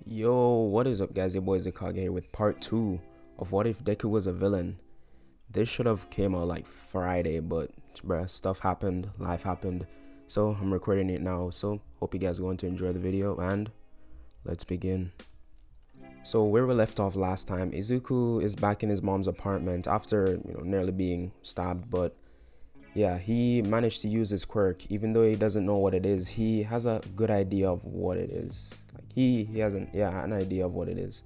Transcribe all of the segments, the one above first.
Yo, what is up guys, your boy IzuKage here with part 2 of What If Deku Was a Villain. This should have came out like Friday, but bruh, stuff happened, life happened, so I'm recording it now. So hope you guys are going to enjoy the video, and let's begin. So where we left off last time, Izuku is back in his mom's apartment after nearly being stabbed, but yeah, he managed to use his quirk. Even though he doesn't know what it is, he has a good idea of what it is. Like he has an idea of what it is.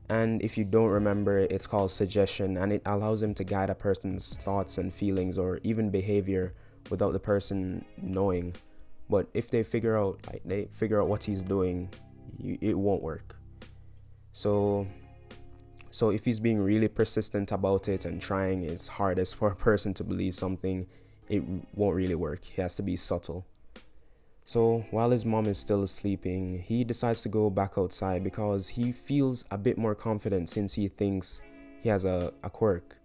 And if you don't remember, it's called suggestion, and it allows him to guide a person's thoughts and feelings or even behavior without the person knowing. But if they figure out what he's doing, it won't work. So if he's being really persistent about it and trying his hardest for a person to believe something, it won't really work. He has to be subtle. So while his mom is still sleeping, he decides to go back outside because he feels a bit more confident since he thinks he has a quirk.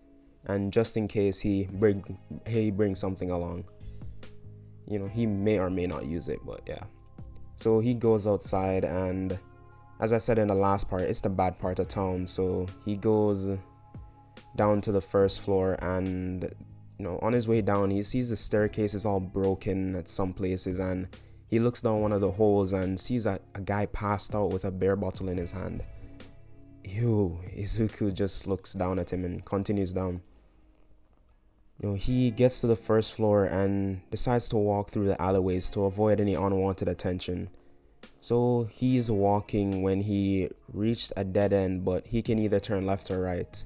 And just in case he brings something along. He may or may not use it, but yeah. So he goes outside, and as I said in the last part, it's the bad part of town. So he goes down to the first floor, and on his way down, he sees the staircase is all broken at some places, and he looks down one of the holes and sees a guy passed out with a beer bottle in his hand. Ew, Izuku just looks down at him and continues down. He gets to the first floor and decides to walk through the alleyways to avoid any unwanted attention. So he's walking when he reached a dead end, but he can either turn left or right.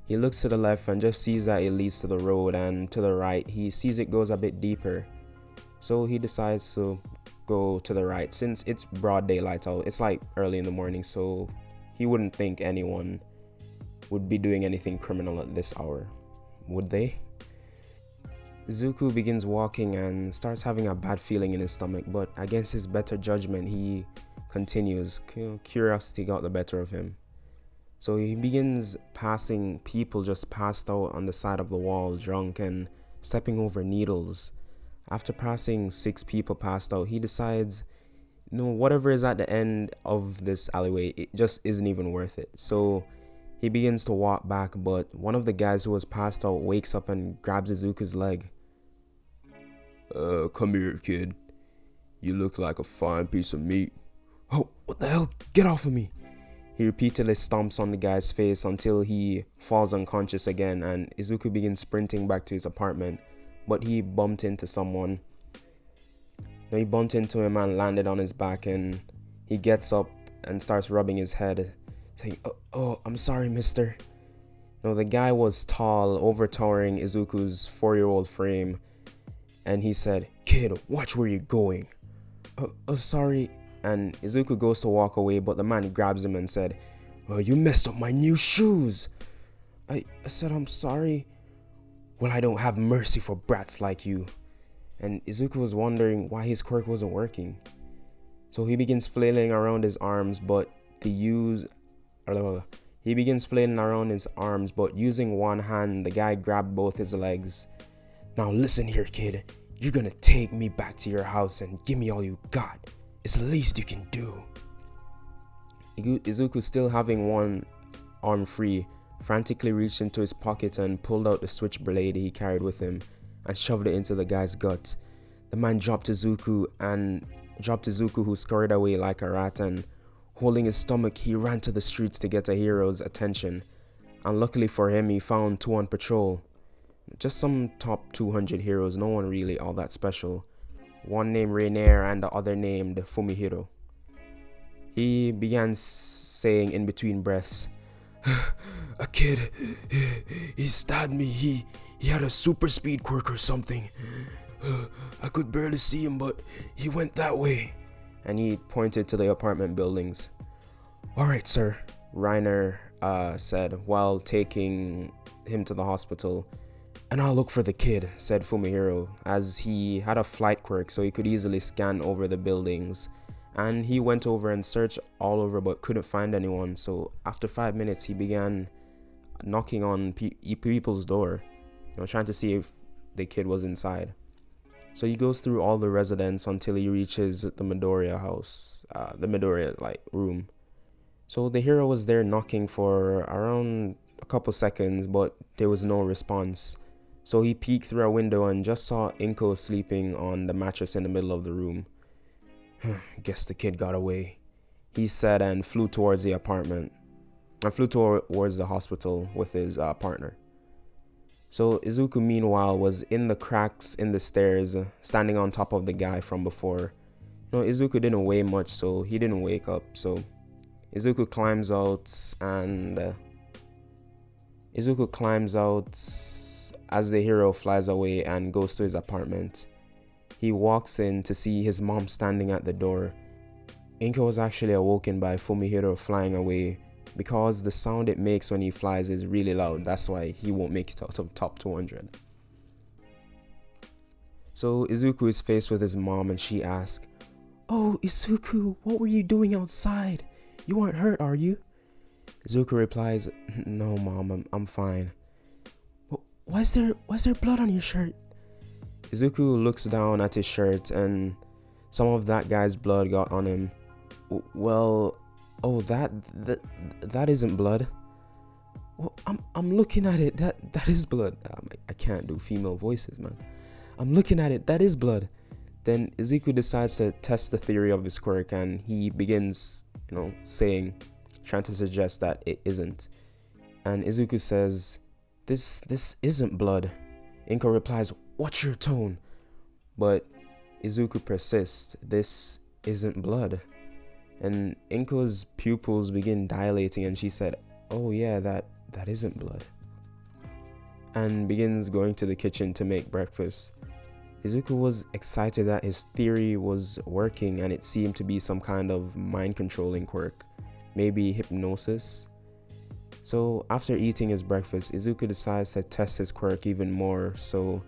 He looks to the left and just sees that it leads to the road, and to the right he sees it goes a bit deeper. So he decides to go to the right since it's broad daylight out. It's like early in the morning, so he wouldn't think anyone would be doing anything criminal at this hour, would they? Zuko begins walking and starts having a bad feeling in his stomach, but against his better judgment, he continues. Curiosity got the better of him. So he begins passing people just passed out on the side of the wall, drunk and stepping over needles. After passing 6 people passed out, he decides, whatever is at the end of this alleyway, it just isn't even worth it. So he begins to walk back, but one of the guys who was passed out wakes up and grabs Izuku's leg. Come here, kid. You look like a fine piece of meat. Oh, what the hell? Get off of me. He repeatedly stomps on the guy's face until he falls unconscious again, and Izuku begins sprinting back to his apartment, but he bumped into someone. He bumped into him and landed on his back, and he gets up and starts rubbing his head, saying, oh, I'm sorry, mister. The guy was tall, overtowering Izuku's 4-year-old frame, and he said, kid, watch where you're going. Sorry. And Izuku goes to walk away, but the man grabs him and said, you messed up my new shoes. I said, I'm sorry. Well, I don't have mercy for brats like you. And Izuku was wondering why his quirk wasn't working. So he begins flailing around his arms, but using one hand, the guy grabbed both his legs. Now listen here, kid. You're gonna take me back to your house and give me all you got. It's the least you can do. Izuku, still having one arm free, frantically reached into his pocket and pulled out the switchblade he carried with him and shoved it into the guy's gut. The man dropped Izuku, who scurried away like a rat, and holding his stomach, he ran to the streets to get a hero's attention. And luckily for him, he found 2 on patrol. Just some top 200 heroes, no one really all that special. One named Rainier and the other named Fumihiro. He began saying in between breaths, a kid, he stabbed me. He had a super speed quirk or something. I could barely see him, but he went that way. And he pointed to the apartment buildings. Alright, sir, Rainer said while taking him to the hospital. And I'll look for the kid, said Fumihiro, as he had a flight quirk so he could easily scan over the buildings. And he went over and searched all over but couldn't find anyone. So after 5 minutes, he began knocking on people's door, trying to see if the kid was inside. So he goes through all the residents until he reaches the Midoriya house, the Midoriya room. So the hero was there knocking for around a couple seconds, but there was no response. So he peeked through a window and just saw Inko sleeping on the mattress in the middle of the room. Guess the kid got away, he said, and flew towards the apartment. And flew towards the hospital with his partner. So Izuku, meanwhile, was in the cracks in the stairs, standing on top of the guy from before. Izuku didn't weigh much, so he didn't wake up. So Izuku climbs out as the hero flies away and goes to his apartment. He walks in to see his mom standing at the door. Inko was actually awoken by Fumihiro flying away because the sound it makes when he flies is really loud. That's why he won't make it out of top 200. So Izuku is faced with his mom and she asks, "Oh, Izuku, what were you doing outside? You aren't hurt, are you?" Izuku replies, "No, Mom, I'm fine." Why is there blood on your shirt?" Izuku looks down at his shirt and some of that guy's blood got on him. Well, oh, that isn't blood. Well, I'm looking at it. That is blood. I can't do female voices, man. I'm looking at it. That is blood. Then Izuku decides to test the theory of his quirk, and he begins, trying to suggest that it isn't. And Izuku says, This isn't blood." Inko replies, "What's your tone?" But Izuku persists, "This isn't blood." And Inko's pupils begin dilating and she said, "Oh yeah, that isn't blood." And begins going to the kitchen to make breakfast. Izuku was excited that his theory was working and it seemed to be some kind of mind controlling quirk, maybe hypnosis. So after eating his breakfast, Izuku decides to test his quirk even more. So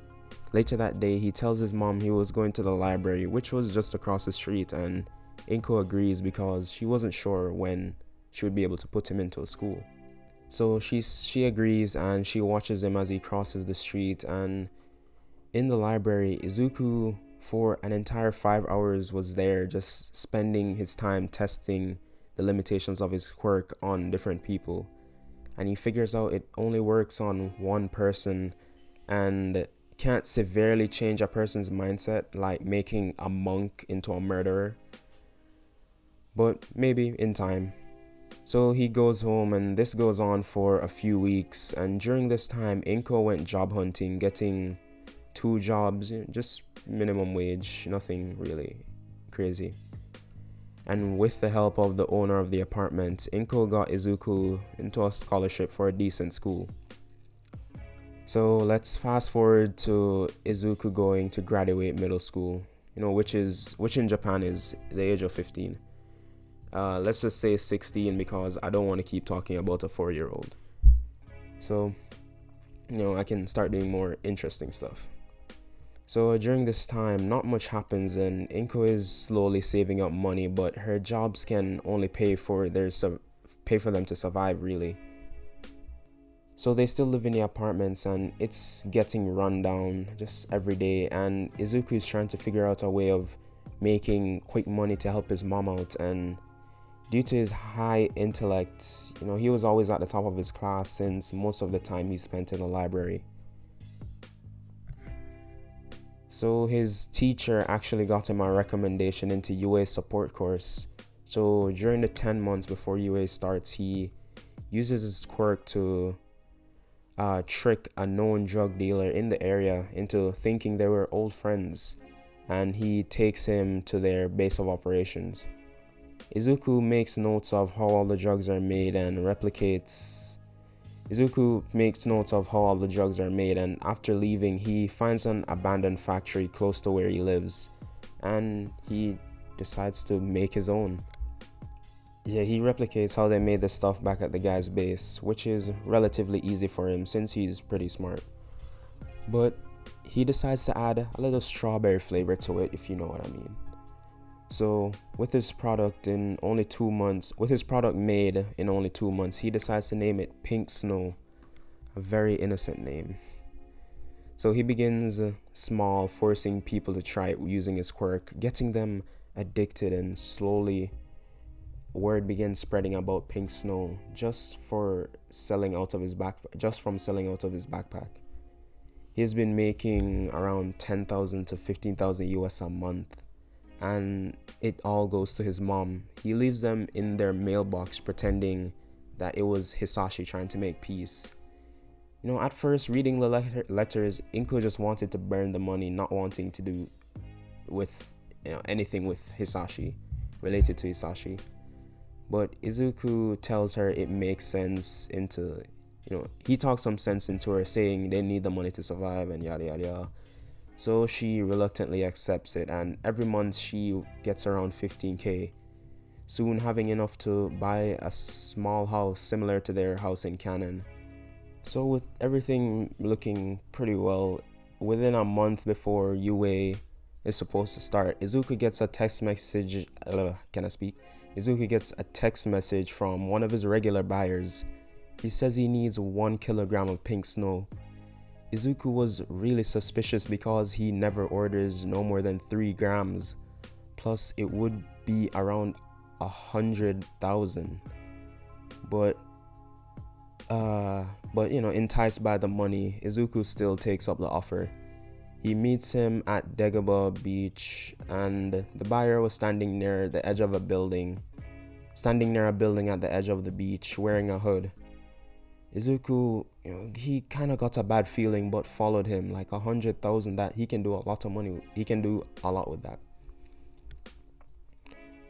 later that day, he tells his mom he was going to the library, which was just across the street, and Inko agrees because she wasn't sure when she would be able to put him into a school. So she agrees and she watches him as he crosses the street. And in the library, Izuku for an entire 5 hours was there just spending his time testing the limitations of his quirk on different people. And he figures out it only works on one person and can't severely change a person's mindset, like making a monk into a murderer. But maybe in time. So he goes home and this goes on for a few weeks. And during this time, Inko went job hunting, getting 2 jobs, just minimum wage, nothing really crazy. And with the help of the owner of the apartment, Inko got Izuku into a scholarship for a decent school. So let's fast forward to Izuku going to graduate middle school, which in Japan is the age of 15. Let's just say 16 because I don't want to keep talking about a 4-year-old. So, I can start doing more interesting stuff. So during this time, not much happens and Inko is slowly saving up money, but her jobs can only pay for them to survive, really. So they still live in the apartments and it's getting run down just every day, and Izuku is trying to figure out a way of making quick money to help his mom out. And due to his high intellect, he was always at the top of his class since most of the time he spent in the library. So his teacher actually got him a recommendation into UA support course. So during the 10 months before UA starts, he uses his quirk to trick a known drug dealer in the area into thinking they were old friends, and he takes him to their base of operations. Izuku makes notes of how all the drugs are made and after leaving, he finds an abandoned factory close to where he lives, and he decides to make his own. Yeah, he replicates how they made the stuff back at the guy's base, which is relatively easy for him since he's pretty smart. But he decides to add a little strawberry flavor to it, if you know what I mean. So with his product made in only 2 months, he decides to name it Pink Snow, a very innocent name. So he begins small, forcing people to try it using his quirk, getting them addicted and slowly word began spreading about Pink Snow just from selling out of his backpack. He's been making around 10,000 to 15,000 US a month, and it all goes to his mom. He leaves them in their mailbox pretending that it was Hisashi trying to make peace. At first, reading the letters, Inko just wanted to burn the money, not wanting to do with anything with Hisashi, related to Hisashi. But Izuku tells her it makes sense he talks some sense into her, saying they need the money to survive and yada yada yada. So she reluctantly accepts it, and every month she gets around 15k, soon having enough to buy a small house similar to their house in Canon. So with everything looking pretty well, within a month before UA is supposed to start, Izuku gets a text message. Izuku gets a text message from one of his regular buyers. He says he needs 1 kilogram of pink snow. Izuku was really suspicious because he never orders no more than 3 grams. Plus, it would be around 100,000. But enticed by the money, Izuku still takes up the offer. He meets him at Dagobah Beach, and the buyer was standing near a building at the edge of the beach, wearing a hood. Izuku, he kind of got a bad feeling, but followed him. Like 100,000, that he can do a lot of money. He can do a lot with that.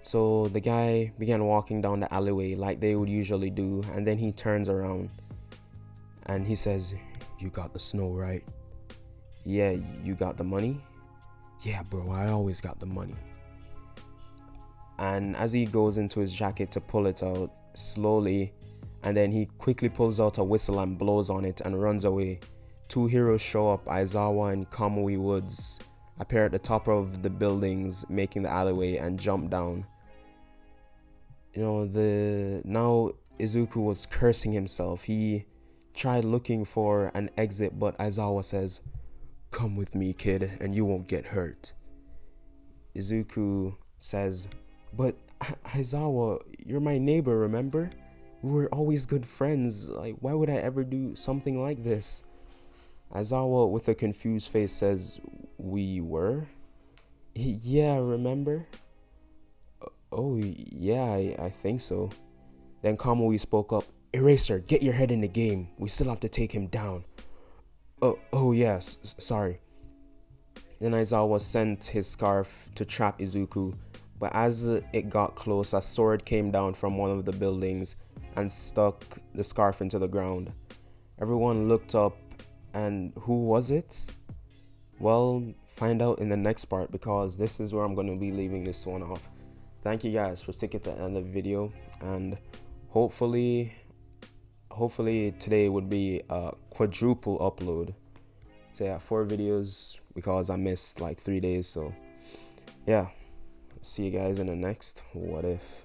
So the guy began walking down the alleyway like they would usually do, and then he turns around and he says, "You got the snow, right?" "Yeah, you got the money?" "Yeah, bro, I always got the money." And as he goes into his jacket to pull it out slowly, and then he quickly pulls out a whistle and blows on it and runs away. 2 heroes show up. Aizawa and Kamui Woods appear at the top of the buildings making the alleyway and jump down. Now Izuku was cursing himself. He tried looking for an exit, but Aizawa says, "Come with me, kid, and you won't get hurt." Izuku says, "But Aizawa, you're my neighbor, remember? We were always good friends. Like, why would I ever do something like this?" Aizawa, with a confused face, says, "We were?" "Yeah, remember?" "Oh, yeah, I think so." Then Kamui spoke up. "Eraser, get your head in the game. We still have to take him down." Oh yes, sorry." Then Aizawa sent his scarf to trap Izuku, but as it got close, a sword came down from one of the buildings and stuck the scarf into the ground. Everyone looked up, and who was it? Well, find out in the next part, because this is where I'm going to be leaving this one off. Thank you guys for sticking to the end of the video, and hopefully today would be a quadruple upload. So yeah, 4 videos because I missed like 3 days. So yeah, see you guys in the next What If.